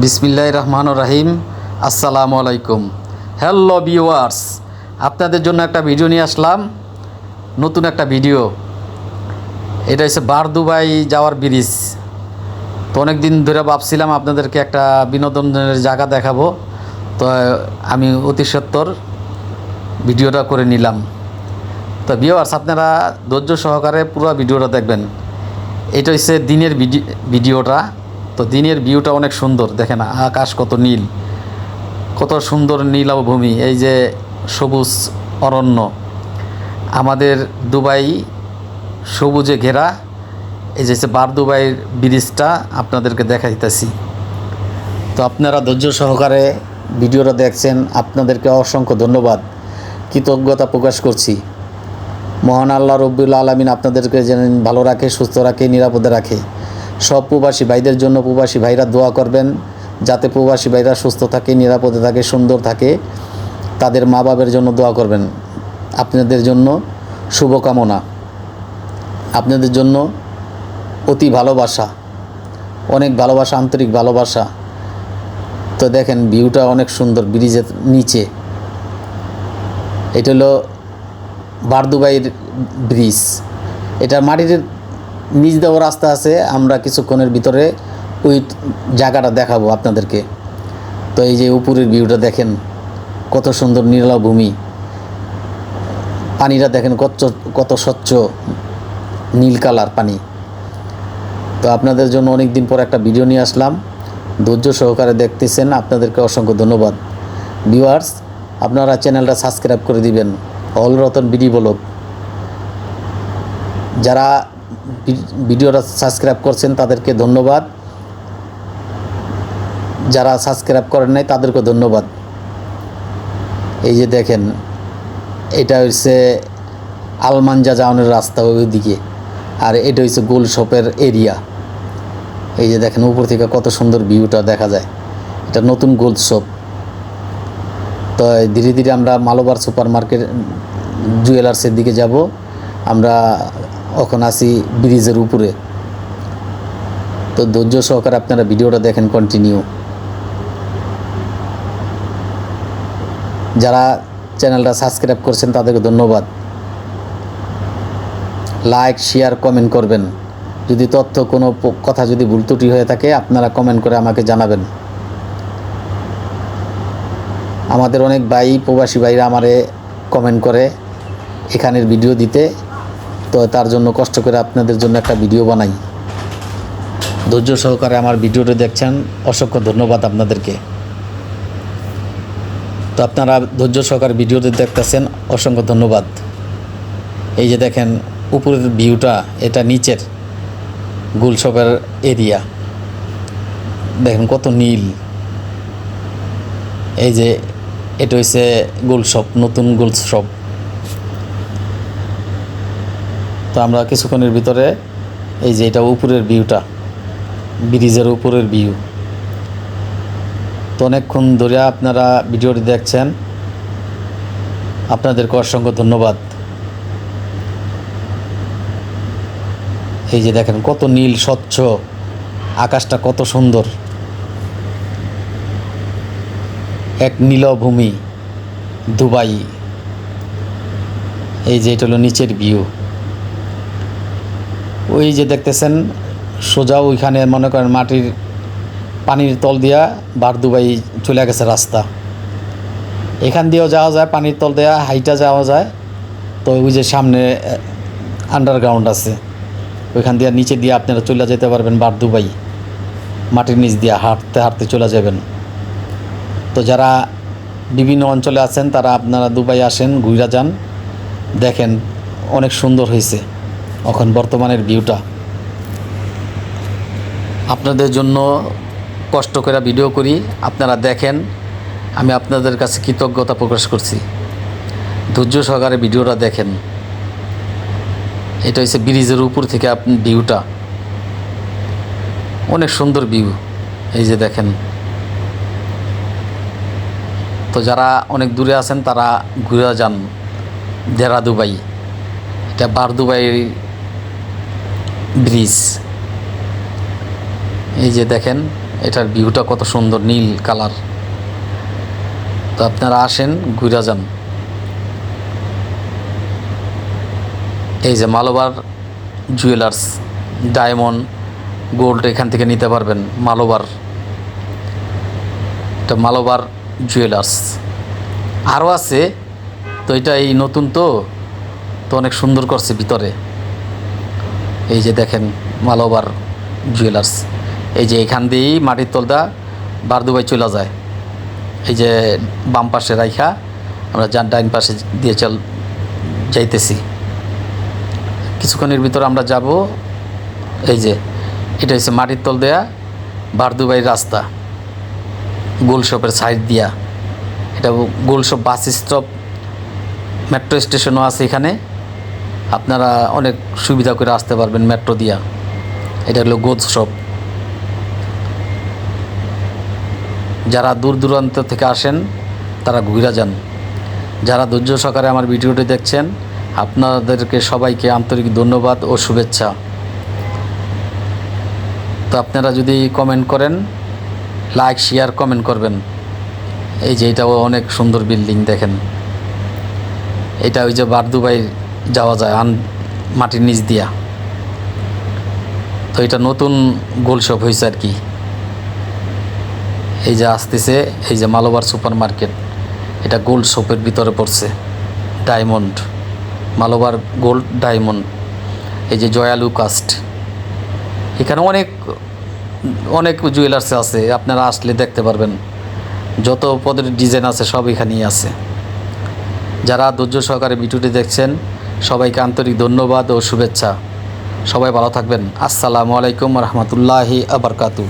বিসমিল্লাহির রহমানির রহিম। আসসালামু আলাইকুম। হ্যালো ভিউয়ার্স, আপনাদের জন্য একটা ভিডিও নিয়ে আসলাম, নতুন একটা ভিডিও। এটা হচ্ছে বারদুবাই যাওয়ার ব্রিজ। তো অনেক দিন ধরে ভাবছিলাম আপনাদেরকে একটা বিনোদনের জায়গা দেখাবো, তো আমি অতি সত্বর ভিডিওটা করে নিলাম। তো ভিউয়ার্স, আপনারা ধৈর্য সহকারে পুরো ভিডিওটা দেখবেন। এটা হচ্ছে দিনের ভিডিওটা। তো দিনের ভিউটা অনেক সুন্দর, দেখেন আকাশ কত নীল, কত সুন্দর নীলাভূমি, এই যে সবুজ অরণ্য, আমাদের দুবাই সবুজে ঘেরা। এই যে বারদুবাইয়ের ব্রিজটা আপনাদেরকে দেখাইতেছি। তো আপনারা ধৈর্য সহকারে ভিডিওটা দেখছেন, আপনাদেরকে অসংখ্য ধন্যবাদ, কৃতজ্ঞতা প্রকাশ করছি। মহান আল্লাহ রব্বুল আলামিন আপনাদেরকে যেন ভালো রাখে, সুস্থ রাখে, নিরাপদে রাখে। সব প্রবাসী ভাইদের জন্য প্রবাসী ভাইরা দোয়া করবেন, যাতে প্রবাসী ভাইরা সুস্থ থাকে, নিরাপদে থাকে, সুন্দর থাকে। তাদের মা বাবার জন্য দোয়া করবেন। আপনাদের জন্য শুভকামনা, আপনাদের জন্য অতি ভালোবাসা, অনেক ভালোবাসা, আন্তরিক ভালোবাসা। তো দেখেন ভিউটা অনেক সুন্দর ব্রিজের নিচে। এটা হলো বারদুবাইয়ের ব্রিজ। এটা মাটির নিচ দেওয়া রাস্তা আছে, আমরা কিছুক্ষণের ভিতরে ওই জায়গাটা দেখাবো আপনাদেরকে। তো এই যে উপরের ভিউটা দেখেন, কত সুন্দর নীলাভূমি, পানিটা দেখেন কত স্বচ্ছ নীল কালার পানি। তো আপনাদের জন্য অনেক দিন পর একটা ভিডিও নিয়ে আসলাম, ধৈর্য সহকারে দেখতেছেন, আপনাদেরকে অসংখ্য ধন্যবাদ। ভিউয়ার্স, আপনারা চ্যানেলটা সাবস্ক্রাইব করে দিবেন, অল রতন বিডি ব্লগ। যারা ভিডিওটা সাবস্ক্রাইব করছেন তাদেরকে ধন্যবাদ, যারা সাবস্ক্রাইব করেন নাই তাদেরকে ধন্যবাদ। এই যে দেখেন, এটা হচ্ছে আলমানজা যাওয়ানোর রাস্তা ওইদিকে, আর এটা হচ্ছে গোল শপের এরিয়া। এই যে দেখেন উপর থেকে কত সুন্দর ভিউটা দেখা যায়। এটা নতুন গোল শপ। তো ধীরে ধীরে আমরা মালোবার সুপার মার্কেট জুয়েলার্সের দিকে যাব। আমরা এখন আছি ব্রিজের উপরে। তো ধৈর্য সহকারে আপনারা ভিডিওটা দেখেন কন্টিনিউ। যারা চ্যানেলটা সাবস্ক্রাইব করছেন তাদেরকে ধন্যবাদ। লাইক, শেয়ার, কমেন্ট করবেন। যদি তথ্য কোনো কথা যদি ভুল ত্রুটি হয়ে থাকে আপনারা কমেন্ট করে আমাকে জানাবেন। আমাদের অনেক ভাই প্রবাসী ভাইরা আমারে কমেন্ট করে এখানের ভিডিও দিতে, তো তার জন্য কষ্ট করে আপনাদের জন্য একটা ভিডিও বানাই। ধৈর্য সহকারে আমার ভিডিওটা দেখছেন, অসংখ্য ধন্যবাদ আপনাদেরকে। তো আপনারা ধৈর্য সহকারে ভিডিওতে দেখতেছেন, অসংখ্য ধন্যবাদ। এই যে দেখেন উপরের ভিউটা, এটা নিচের গুলশপের এরিয়া। দেখেন কত নীল। এই যে এটা হচ্ছে গুলশপ, নতুন গুলশপ। তো আমরা কিছুক্ষণের ভিতরে, এই যে এটা উপরের ভিউটা, ব্রিজের উপরের ভিউ। তো অনেকক্ষণ ধরে আপনারা ভিডিওটি দেখছেন, আপনাদেরকে অসংখ্য ধন্যবাদ। এই যে দেখেন কত নীল, স্বচ্ছ আকাশটা, কত সুন্দর এক নীলভূমি দুবাই। এই যে এটা হলো নিচের ভিউ। ওই যে দেখতেছেন সোজা ওইখানে মনে করেন মাটির পানির তল দিয়া বারদুবাই চলে গেছে রাস্তা। এখান দিয়েও যাওয়া যায়, পানির তল দেওয়া হাইটা যাওয়া যায়। তো ওই যে সামনে আন্ডারগ্রাউন্ড আছে, ওইখান দিয়ে নিচে দিয়ে আপনারা চলে যেতে পারবেন বারদুবাই। মাটির নিচ দিয়ে হাঁটতে হাঁটতে চলে যাবেন। তো যারা বিভিন্ন অঞ্চলে আছেন তারা আপনারা দুবাই আসেন, ঘুরে যান, দেখেন অনেক সুন্দর হয়েছে এখন বর্তমানের ভিউটা। আপনাদের জন্য কষ্ট করে ভিডিও করি, আপনারা দেখেন, আমি আপনাদের কাছে কৃতজ্ঞতা প্রকাশ করছি। ধৈর্য সহকারে ভিডিওটা দেখেন। এটা হচ্ছে ব্রিজের উপর থেকে আপনি ভিউটা, অনেক সুন্দর ভিউ। এই যে দেখেন। তো যারা অনেক দূরে আছেন তারা ঘুরে যান দেরা দুবাই। এটা বারদুবাই ব্রিজ। এই যে দেখেন এটার ভিউটা কত সুন্দর, নীল কালার। তো আপনারা আসেন, ঘুরে যান। এই যে মালোবার জুয়েলার্স, ডায়মন্ড, গোল্ড এখান থেকে নিতে পারবেন। মালোবার, এটা মালোবার জুয়েলার্স। আরও আছে, তো এটা এই নতুন তো অনেক সুন্দর করছে ভিতরে। এই যে দেখেন মালোবার জুয়েলার্স। এই যে এখান দিয়েই মাটির তলদা বারদুবাই চলে যায়। এই যে বাম পাশে রাইখা আমরা ডাইন পাশে দিয়ে যাইতেছি। কিছুক্ষণের ভিতরে আমরা যাব। এই যে এটা হচ্ছে মাটির তল দেয়া বারদুবাইয়ের রাস্তা, গোলশপের সাইড দিয়া। এটা গোলশপ বাস স্টপ, মেট্রো স্টেশনও আছে এখানে। আপনারা অনেক সুবিধা করে আসতে পারবেন মেট্রো দিয়া। এটা হলো গোলশপ। যারা দূর দূরান্ত থেকে আসেন তারা ঘুরে যান। যারা ধৈর্য সহকারে আমার ভিডিওটি দেখছেন, আপনাদেরকে সবাইকে আন্তরিক ধন্যবাদ ও শুভেচ্ছা। তো আপনারা যদি কমেন্ট করেন, লাইক শেয়ার কমেন্ট করবেন। এই যে এটাও অনেক সুন্দর বিল্ডিং দেখেন। এটা ওই যে বারদুবাই যাওয়া যায় মাটির নিচ দিয়া। তো এটা নতুন গোলশপ হয়েছে আর কি। এই যে আসতেছে, এই যে মালোবার সুপার মার্কেট, এটা গোল্ড শপের ভিতরে পড়ছে। Diamond, Malabar gold diamond. এই যে জয়ালু কাস্ট, এখানে অনেক জুয়েলার্স আছে, আপনারা আসলে দেখতে পারবেন। যত পদের ডিজাইন আছে সব এখানেই আছে। যারা ধৈর্য সহকারে ভিডিওটি দেখছেন, সবাইকে আন্তরিক ধন্যবাদ ও শুভেচ্ছা। সবাই ভালো থাকবেন। আসসালামু আলাইকুম রহমতুল্লাহি আবরকাতু।